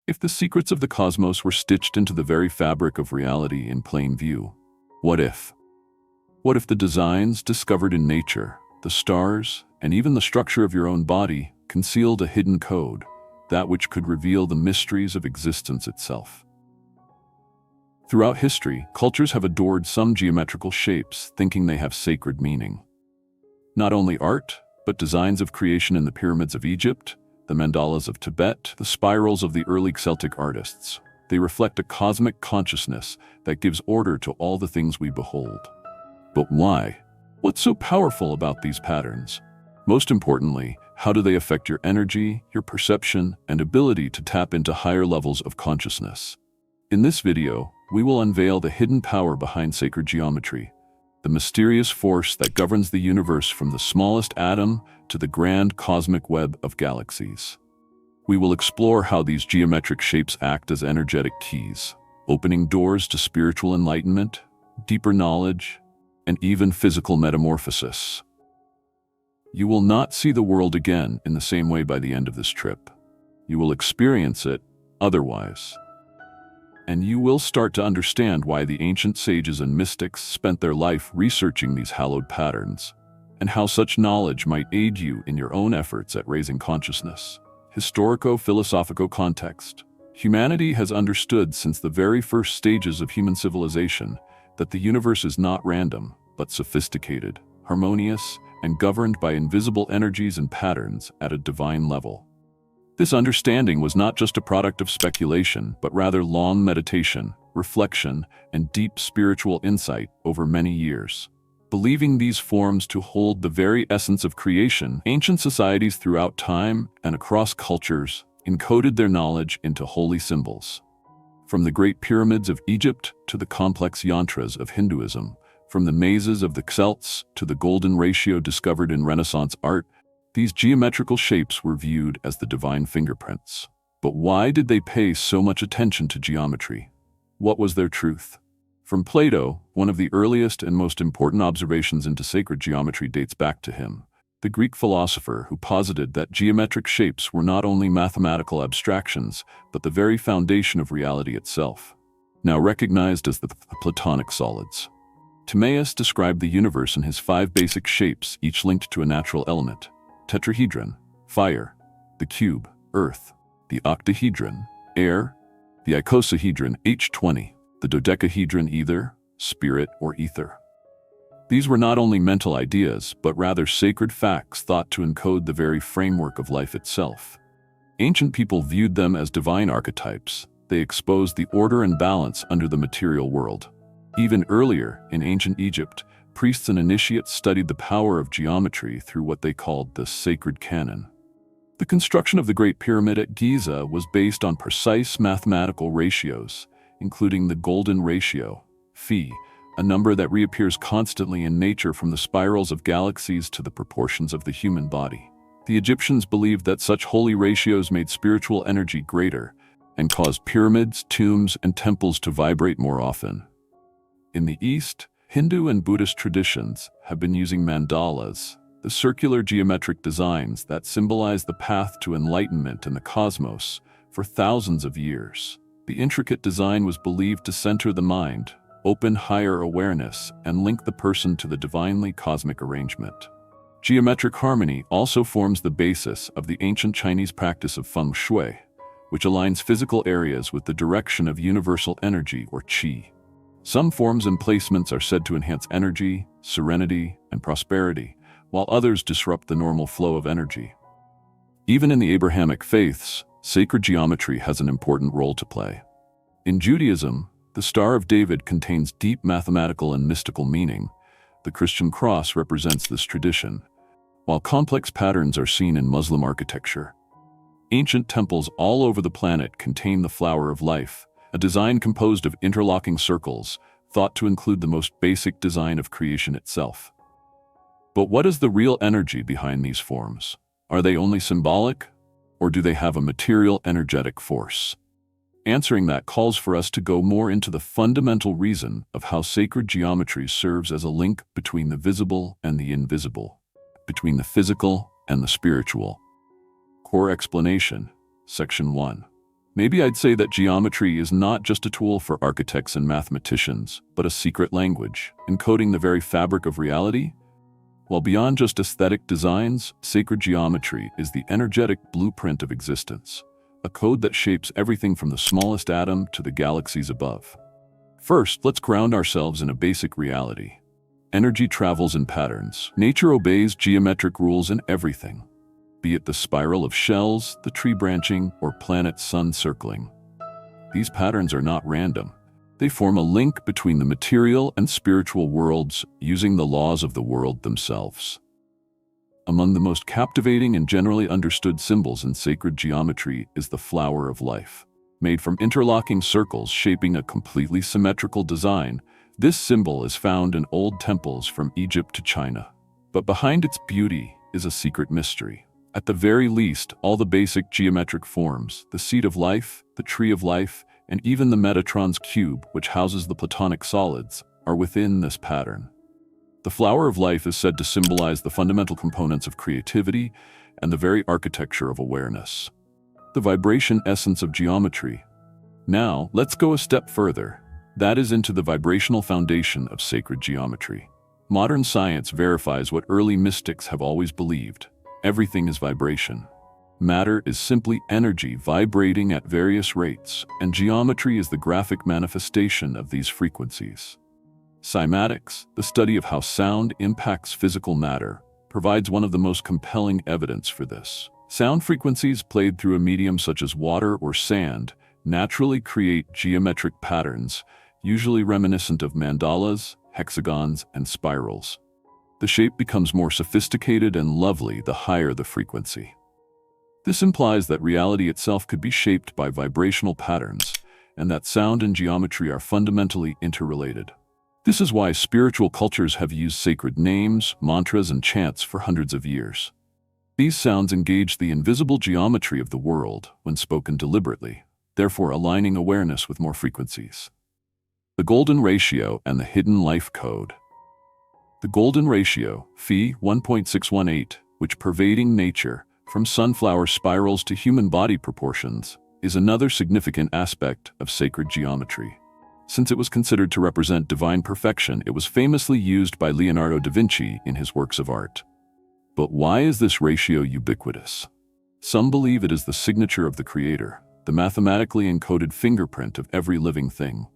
If the secrets of the cosmos were stitched into the very fabric of reality in plain view, what if? What if the designs discovered in nature, the stars, and even the structure of your own body concealed a hidden code, that which could reveal the mysteries of existence itself? Throughout history, cultures have adored some geometrical shapes, thinking they have sacred meaning. Not only art, but designs of creation in the pyramids of Egypt, the mandalas of Tibet, the spirals of the early Celtic artists. They reflect a cosmic consciousness that gives order to all the things we behold. But why? What's so powerful about these patterns? Most importantly, how do they affect your energy, your perception, and ability to tap into higher levels of consciousness? In this video, we will unveil the hidden power behind sacred geometry, the mysterious force that governs the universe from the smallest atom to the grand cosmic web of galaxies. We will explore how these geometric shapes act as energetic keys, opening doors to spiritual enlightenment, deeper knowledge, and even physical metamorphosis. You will not see the world again in the same way by the end of this trip. You will experience it otherwise. And you will start to understand why the ancient sages and mystics spent their life researching these hallowed patterns, and how such knowledge might aid you in your own efforts at raising consciousness. Historico-philosophical context. Humanity has understood since the very first stages of human civilization that the universe is not random, but sophisticated, harmonious, and governed by invisible energies and patterns at a divine level. This understanding was not just a product of speculation, but rather long meditation, reflection, and deep spiritual insight over many years. Believing these forms to hold the very essence of creation, ancient societies throughout time and across cultures encoded their knowledge into holy symbols. From the great pyramids of Egypt to the complex yantras of Hinduism, from the mazes of the Celts to the golden ratio discovered in Renaissance art, these geometrical shapes were viewed as the divine fingerprints. But why did they pay so much attention to geometry? What was their truth? From Plato, one of the earliest and most important observations into sacred geometry dates back to him, the Greek philosopher who posited that geometric shapes were not only mathematical abstractions, but the very foundation of reality itself, now recognized as the Platonic solids. Timaeus described the universe in his 5 basic shapes, each linked to a natural element: tetrahedron, fire; the cube, earth; the octahedron, air; the icosahedron, H20; the dodecahedron, ether, spirit or ether. These were not only mental ideas, but rather sacred facts thought to encode the very framework of life itself. Ancient people viewed them as divine archetypes. They exposed the order and balance under the material world. Even earlier, in ancient Egypt, priests and initiates studied the power of geometry through what they called the sacred canon. The construction of the Great Pyramid at Giza was based on precise mathematical ratios, including the golden ratio, phi, a number that reappears constantly in nature from the spirals of galaxies to the proportions of the human body. The Egyptians believed that such holy ratios made spiritual energy greater and caused pyramids, tombs, and temples to vibrate more often. In the East, Hindu and Buddhist traditions have been using mandalas, the circular geometric designs that symbolize the path to enlightenment in the cosmos, for thousands of years. The intricate design was believed to center the mind, open higher awareness, and link the person to the divinely cosmic arrangement. Geometric harmony also forms the basis of the ancient Chinese practice of feng shui, which aligns physical areas with the direction of universal energy or qi. Some forms and placements are said to enhance energy, serenity, and prosperity, while others disrupt the normal flow of energy. Even in the Abrahamic faiths, sacred geometry has an important role to play. In Judaism, the Star of David contains deep mathematical and mystical meaning. The Christian cross represents this tradition, while complex patterns are seen in Muslim architecture. Ancient temples all over the planet contain the flower of life, a design composed of interlocking circles, thought to include the most basic design of creation itself. But what is the real energy behind these forms? Are they only symbolic, or do they have a material energetic force? Answering that calls for us to go more into the fundamental reason of how sacred geometry serves as a link between the visible and the invisible, between the physical and the spiritual. Core explanation, Section 1. Maybe I'd say that geometry is not just a tool for architects and mathematicians, but a secret language, encoding the very fabric of reality. While beyond just aesthetic designs, sacred geometry is the energetic blueprint of existence, a code that shapes everything from the smallest atom to the galaxies above. First, let's ground ourselves in a basic reality. Energy travels in patterns. Nature obeys geometric rules in everything, be it the spiral of shells, the tree branching, or planet-sun circling. These patterns are not random. They form a link between the material and spiritual worlds using the laws of the world themselves. Among the most captivating and generally understood symbols in sacred geometry is the flower of life. Made from interlocking circles shaping a completely symmetrical design, this symbol is found in old temples from Egypt to China. But behind its beauty is a secret mystery. At the very least, all the basic geometric forms, the seed of life, the tree of life, and even the Metatron's cube, which houses the Platonic solids, are within this pattern. The flower of life is said to symbolize the fundamental components of creativity and the very architecture of awareness. The vibration essence of geometry. Now, let's go a step further. That is into the vibrational foundation of sacred geometry. Modern science verifies what early mystics have always believed. Everything is vibration. Matter is simply energy vibrating at various rates, and geometry is the graphic manifestation of these frequencies. Cymatics, the study of how sound impacts physical matter, provides one of the most compelling evidence for this. Sound frequencies played through a medium such as water or sand naturally create geometric patterns, usually reminiscent of mandalas, hexagons, and spirals. The shape becomes more sophisticated and lovely the higher the frequency. This implies that reality itself could be shaped by vibrational patterns, and that sound and geometry are fundamentally interrelated. This is why spiritual cultures have used sacred names, mantras, and chants for hundreds of years. These sounds engage the invisible geometry of the world when spoken deliberately, therefore aligning awareness with more frequencies. The golden ratio and the hidden life code. The golden ratio, Phi 1.618, which pervading nature, from sunflower spirals to human body proportions, is another significant aspect of sacred geometry. Since it was considered to represent divine perfection, it was famously used by Leonardo da Vinci in his works of art. But why is this ratio ubiquitous? Some believe it is the signature of the Creator, the mathematically encoded fingerprint of every living thing.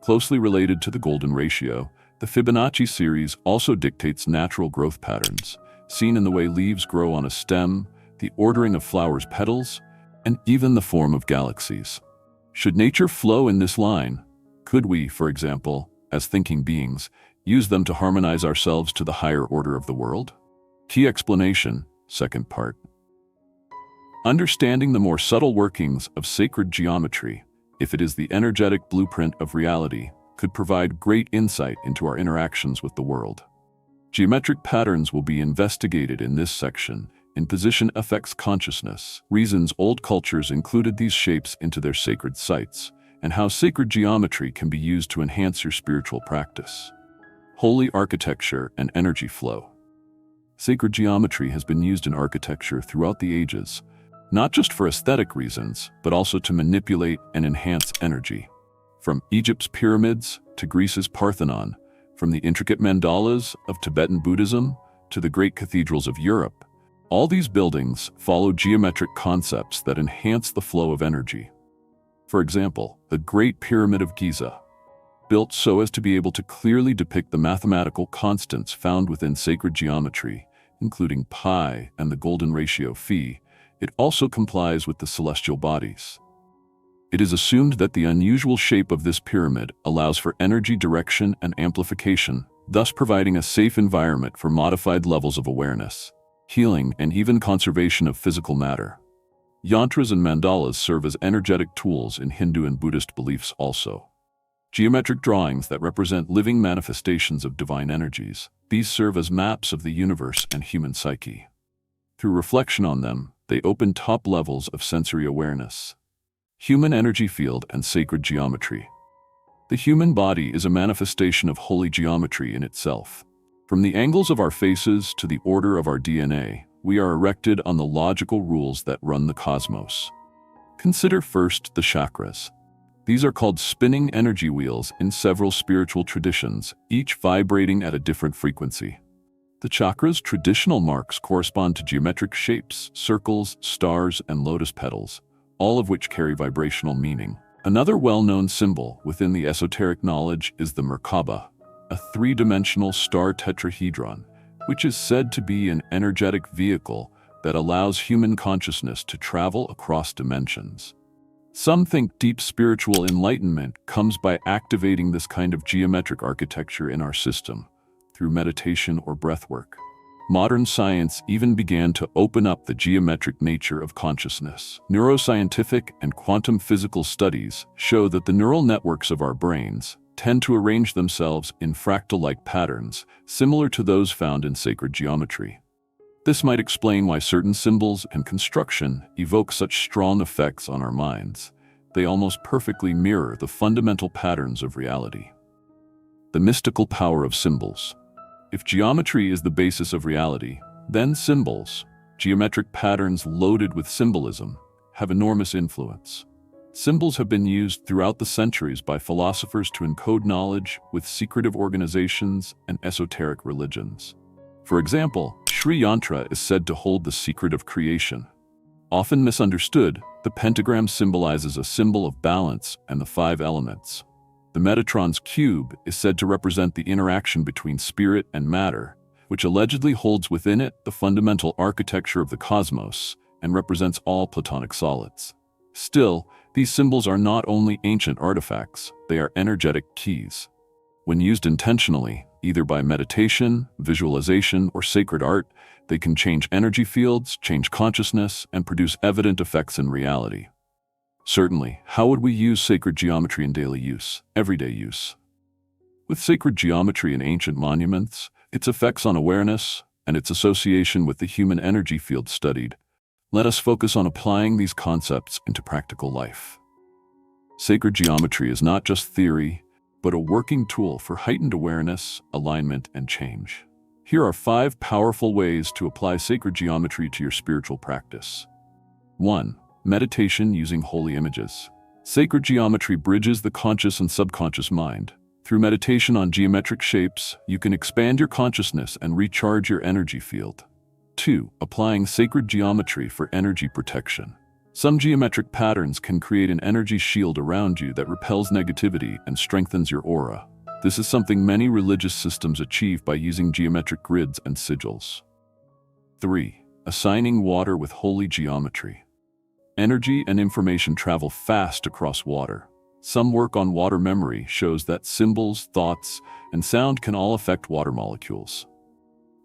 Closely related to the golden ratio, the Fibonacci series also dictates natural growth patterns, seen in the way leaves grow on a stem, the ordering of flowers' petals, and even the form of galaxies. Should nature flow in this line, could we, for example, as thinking beings, use them to harmonize ourselves to the higher order of the world? Key explanation, second part. Understanding the more subtle workings of sacred geometry, if it is the energetic blueprint of reality, could provide great insight into our interactions with the world. Geometric patterns will be investigated in this section. In Position Affects Consciousness, reasons old cultures included these shapes into their sacred sites, and how sacred geometry can be used to enhance your spiritual practice. Holy architecture and energy flow. Sacred geometry has been used in architecture throughout the ages, not just for aesthetic reasons, but also to manipulate and enhance energy. From Egypt's pyramids to Greece's Parthenon, from the intricate mandalas of Tibetan Buddhism to the great cathedrals of Europe, all these buildings follow geometric concepts that enhance the flow of energy. For example, the Great Pyramid of Giza, built so as to be able to clearly depict the mathematical constants found within sacred geometry, including pi and the golden ratio phi, it also complies with the celestial bodies. It is assumed that the unusual shape of this pyramid allows for energy direction and amplification, thus providing a safe environment for modified levels of awareness, healing, and even conservation of physical matter. Yantras and mandalas serve as energetic tools in Hindu and Buddhist beliefs also. Geometric drawings that represent living manifestations of divine energies. These serve as maps of the universe and human psyche. Through reflection on them, they open top levels of sensory awareness. Human energy field and sacred geometry. The human body is a manifestation of holy geometry in itself. From the angles of our faces to the order of our DNA, we are erected on the logical rules that run the cosmos. Consider first the chakras. These are called spinning energy wheels in several spiritual traditions, each vibrating at a different frequency. The chakras' traditional marks correspond to geometric shapes, circles, stars, and lotus petals, all of which carry vibrational meaning. Another well-known symbol within the esoteric knowledge is the Merkaba, a three-dimensional star tetrahedron, which is said to be an energetic vehicle that allows human consciousness to travel across dimensions. Some think deep spiritual enlightenment comes by activating this kind of geometric architecture in our system, through meditation or breathwork. Modern science even began to open up the geometric nature of consciousness. Neuroscientific and quantum physical studies show that the neural networks of our brains tend to arrange themselves in fractal-like patterns, similar to those found in sacred geometry. This might explain why certain symbols and construction evoke such strong effects on our minds. They almost perfectly mirror the fundamental patterns of reality. The mystical power of symbols. If geometry is the basis of reality, then symbols, geometric patterns loaded with symbolism, have enormous influence. Symbols have been used throughout the centuries by philosophers to encode knowledge with secretive organizations and esoteric religions. For example, Sri Yantra is said to hold the secret of creation. Often misunderstood, the pentagram symbolizes a symbol of balance and the 5 elements. The Metatron's cube is said to represent the interaction between spirit and matter, which allegedly holds within it the fundamental architecture of the cosmos and represents all Platonic solids. Still, these symbols are not only ancient artifacts, they are energetic keys. When used intentionally, either by meditation, visualization, or sacred art, they can change energy fields, change consciousness, and produce evident effects in reality. Certainly, how would we use sacred geometry in daily use, everyday use? With sacred geometry in ancient monuments, its effects on awareness, and its association with the human energy field studied, let us focus on applying these concepts into practical life. Sacred geometry is not just theory, but a working tool for heightened awareness, alignment, and change. Here are 5 powerful ways to apply sacred geometry to your spiritual practice. 1. Meditation using holy images. Sacred geometry bridges the conscious and subconscious mind. Through meditation on geometric shapes, you can expand your consciousness and recharge your energy field. 2. Applying sacred geometry for energy protection. Some geometric patterns can create an energy shield around you that repels negativity and strengthens your aura. This is something many religious systems achieve by using geometric grids and sigils. 3. Assigning water with holy geometry. Energy and information travel fast across water. Some work on water memory shows that symbols, thoughts, and sound can all affect water molecules.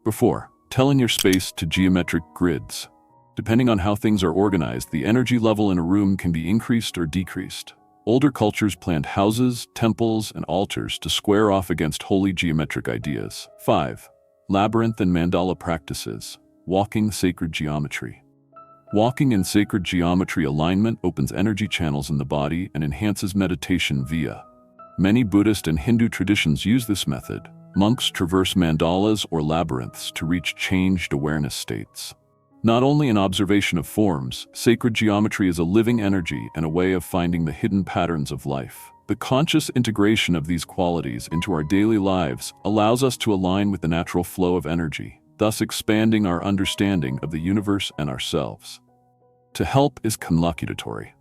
Before, telling your space to geometric grids. Depending on how things are organized, the energy level in a room can be increased or decreased. Older cultures planned houses, temples, and altars to square off against holy geometric ideas. 5. Labyrinth and mandala practices. Walking sacred geometry. Walking in sacred geometry alignment opens energy channels in the body and enhances meditation via. Many Buddhist and Hindu traditions use this method. Monks traverse mandalas or labyrinths to reach changed awareness states. Not only an observation of forms, sacred geometry is a living energy and a way of finding the hidden patterns of life. The conscious integration of these qualities into our daily lives allows us to align with the natural flow of energy, thus expanding our understanding of the universe and ourselves. To help is conlocutory.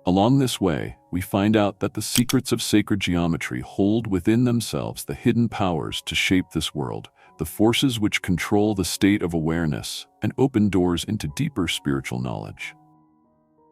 Along this way, we find out that the secrets of sacred geometry hold within themselves the hidden powers to shape this world, the forces which control the state of awareness and open doors into deeper spiritual knowledge.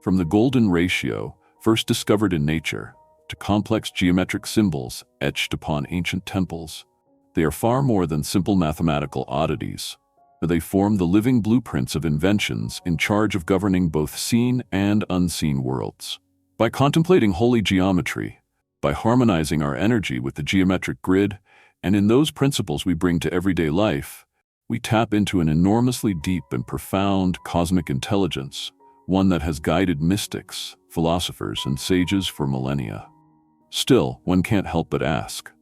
From the golden ratio, first discovered in nature, to complex geometric symbols etched upon ancient temples, they are far more than simple mathematical oddities. They form the living blueprints of inventions in charge of governing both seen and unseen worlds. By contemplating holy geometry, by harmonizing our energy with the geometric grid, and in those principles we bring to everyday life, we tap into an enormously deep and profound cosmic intelligence, one that has guided mystics, philosophers, and sages for millennia. Still, one can't help but ask,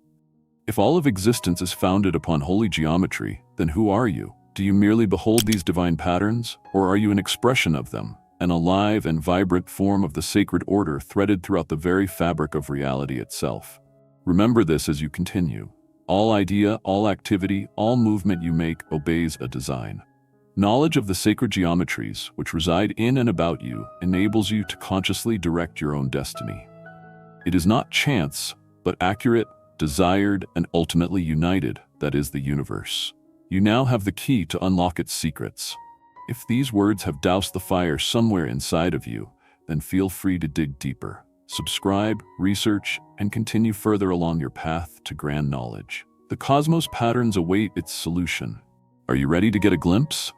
if all of existence is founded upon holy geometry, then who are you? Do you merely behold these divine patterns, or are you an expression of them, an alive and vibrant form of the sacred order threaded throughout the very fabric of reality itself. Remember this as you continue. All idea, all activity, all movement you make obeys a design. Knowledge of the sacred geometries, which reside in and about you, enables you to consciously direct your own destiny. It is not chance, but accurate, desired, and ultimately united, that is the universe. You now have the key to unlock its secrets. If these words have doused the fire somewhere inside of you, then feel free to dig deeper. Subscribe, research, and continue further along your path to grand knowledge. The cosmos patterns await its solution. Are you ready to get a glimpse?